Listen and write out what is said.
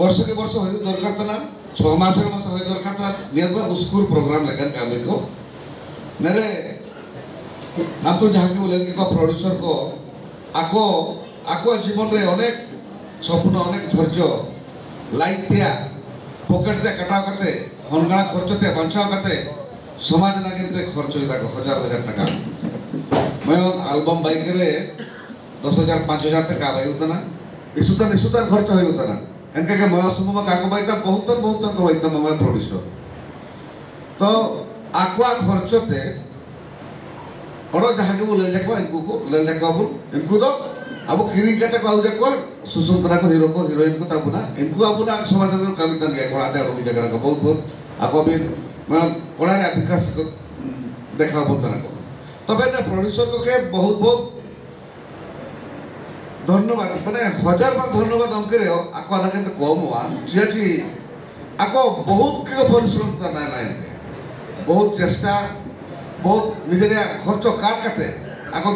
वर्ष के वर्ष हो दरकार था 6 मास के मास हो दरकार था नियत स्कूल प्रोग्राम लेकर कमी को नरे नाम तो जहाँ की बोले कि प्रोड्यूसर को आको आको जीवन रे अनेक स्वप्न अनेक धैर्य लाइट दिया पॉकेट दे कटाव करते हनगाड़ा खर्च ते बचाव करते समाज ना किनते खर्च होता को हजार टका मैं एल्बम बाइक रे 10,000 5,000 तक का बाइक होता ना इसुतन खर्च हो होता ना इनके के मैं सुबह काको बाइक बहुत को बाइक मैं प्रोड्यूसर तो आकुआ खर्च ते और जहाँ के ले जाको इनको को ले जाको इनको तो अब किरिंग करते को जाको सुसुंदरा को हीरो को हीरोइन को तब ना इनको अब ना समाज में कमी तन गया कोड़ा दे और जगह का बहुत आको भी मैं कोड़ा के विकास देखा बोलता ना को तब ना प्रोड्यूसर को के बहुत धन्यवाद माने 1000 बार धन्यवाद हमके रे आको आना के कम हुआ जी आको बहुत किलो परिश्रम करना ना बहुत चेष्टा बहुत निजे खर्च काट करते आको